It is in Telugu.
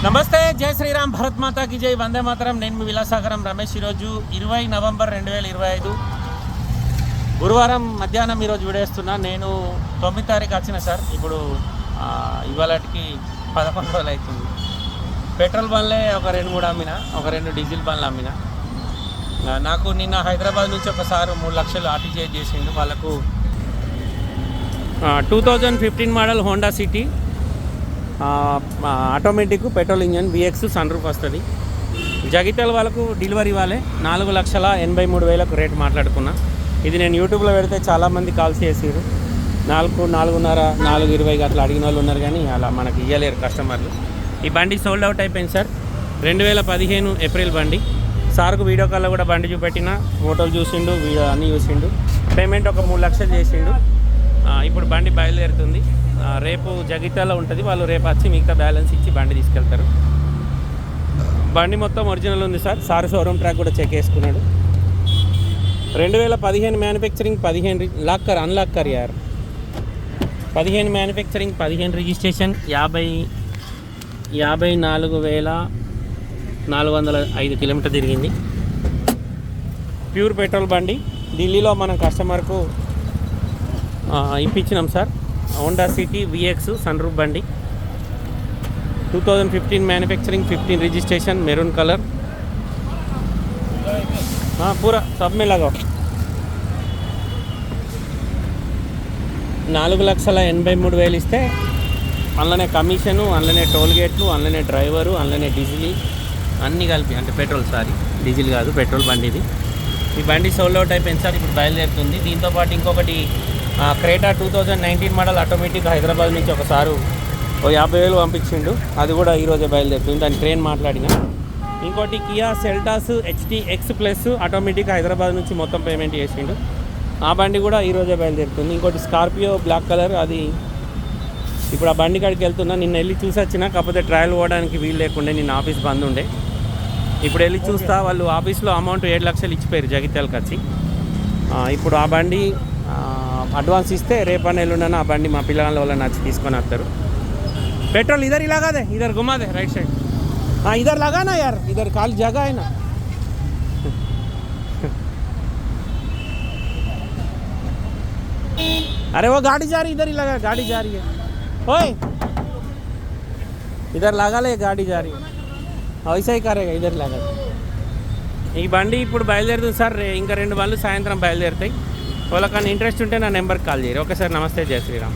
నమస్తే, జై శ్రీరామ్, భరత్ మాతాకి జై, వందే మాతరం. నేను మీ విలాసాగరం రమేష్. ఈరోజు 20 నవంబర్ 2025 గురువారం మధ్యాహ్నం ఈరోజు విడేస్తున్నా. నేను 9 తారీఖు వచ్చిన సార్. ఇప్పుడు ఇవాళకి 11 రోజులు అవుతుంది. పెట్రోల్ బండ్లే ఒక 2-3 అమ్మిన, ఒక 2 డీజిల్ బండ్లు అమ్మిన. నాకు నిన్న హైదరాబాద్ నుంచి ఒకసారి 3 లక్షలు ఆర్టీజీఎస్ చేసిండు. వాళ్ళకు 2015 model Honda City automatic petrol engine VX sun roof వస్తుంది. జగిత్యాల వాళ్ళకు డెలివరీ వాళ్ళే 4,83,000 రేట్ మాట్లాడుకున్నా. ఇది నేను యూట్యూబ్లో పెడితే చాలామంది కాల్స్ చేసారు. 4,5,5 4,20 అట్లా అడిగిన వాళ్ళు ఉన్నారు, కానీ అలా మనకి ఇవ్వలేరు కస్టమర్లు. ఈ బండి సోల్డ్ అవుట్ అయిపోయింది సార్. 2015 ఏప్రిల్ బండి. సార్కు వీడియో కాల్లో కూడా బండి చూపెట్టిన, ఫోటోలు చూసిండు, వీడియో అన్నీ చూసిండు. పేమెంట్ ఒక 3 లక్షలు చేసిండు. ఇప్పుడు బండి బయలుదేరుతుంది. రేపు జగిత్యాలలో ఉంటుంది. వాళ్ళు రేపు వచ్చి మిగతా బ్యాలెన్స్ ఇచ్చి బండి తీసుకెళ్తారు. బండి మొత్తం ఒరిజినల్ ఉంది సార్. సార్ షోరూమ్ ట్రాక్ కూడా చెక్ చేసుకున్నాడు. 2015 మ్యానుఫ్యాక్చరింగ్, 15 లాక్కర్ అన్లాక్కర్ యార్. 15 మ్యానుఫ్యాక్చరింగ్, 15 రిజిస్ట్రేషన్, 54,405 కిలోమీటర్ తిరిగింది. ప్యూర్ పెట్రోల్ బండి. ఢిల్లీలో మనం కస్టమర్కు ఇప్పించినాం sir. Honda City VX sun roof బండి. 2015 మ్యానుఫ్యాక్చరింగ్, 15 రిజిస్ట్రేషన్, మెరూన్ కలర్. పూరా సబ్ में लगाओ. 4,83,000 ఇస్తే అందులోనే కమిషను, అందులోనే టోల్ గేట్లు, అందులోనే డ్రైవరు, అందులోనే డీజిల్ అన్నీ కలిపి, అంటే పెట్రోల్, సారీ డీజిల్ కాదు, పెట్రోల్ బండి ఇది. ఈ బండి సోల్డ్ అవుట్ అయిపోయింది సార్. ఇప్పుడు బయలుదేరుతుంది. దీంతోపాటు ఇంకొకటి క్రేటా 2019 మోడల్ ఆటోమేటిక్ హైదరాబాద్ నుంచి ఒకసారి 50,000 పంపించిండు. అది కూడా ఈరోజే బయలుదేరుతుంది. దాని ట్రైన్ మాట్లాడిన. ఇంకోటి Kia Seltos HT-X+ automatic Hyderabad నుంచి మొత్తం పేమెంట్ చేసిండు. ఆ బండి కూడా ఈరోజే బయలుదేరుతుంది. ఇంకోటి స్కార్పియో బ్లాక్ కలర్, అది ఇప్పుడు ఆ బండి కాడికి వెళ్తున్నా. నిన్న వెళ్ళి చూసి వచ్చిన, కాకపోతే ట్రయల్ పోవడానికి వీలు లేకుండే, నిన్న ఆఫీస్ బంద్ ఉండే. ఇప్పుడు వెళ్ళి చూస్తా. వాళ్ళు ఆఫీస్లో అమౌంట్ 7 లక్షలు ఇచ్చిపోయారు జగిత్యాలకు వచ్చి. ఇప్పుడు ఆ బండి అడ్వాన్స్ ఇస్తే రేపన్న ఎల్లుండన ఆ బండి మా పిల్లల వల్ల నచ్చి తీసుకొని వస్తారు. पेट्रोल इधर ही लगा दे, इधर घुमा दे राइट साइड. हाँ इधर लगा ना यार, इधर खाली जगह है ना. अरे वो गाड़ी जा रही, इधर ही लगा, गाड़ी जा रही है. ओए इधर लगा ले, गाड़ी जा रही है. ऐसा ही करेगा, इधर लगा. ఈ బండి ఇప్పుడు బయలుదేరుతుంది సార్. ఇంకా 2 బండ్లు సాయంత్రం బయలుదేరుతాయి. వాళ్ళకన్నా ఇంట్రెస్ట్ ఉంటే నా నెంబర్కి కాల్ చేయరు. ఓకే సార్, నమస్తే, జై శ్రీరామ్.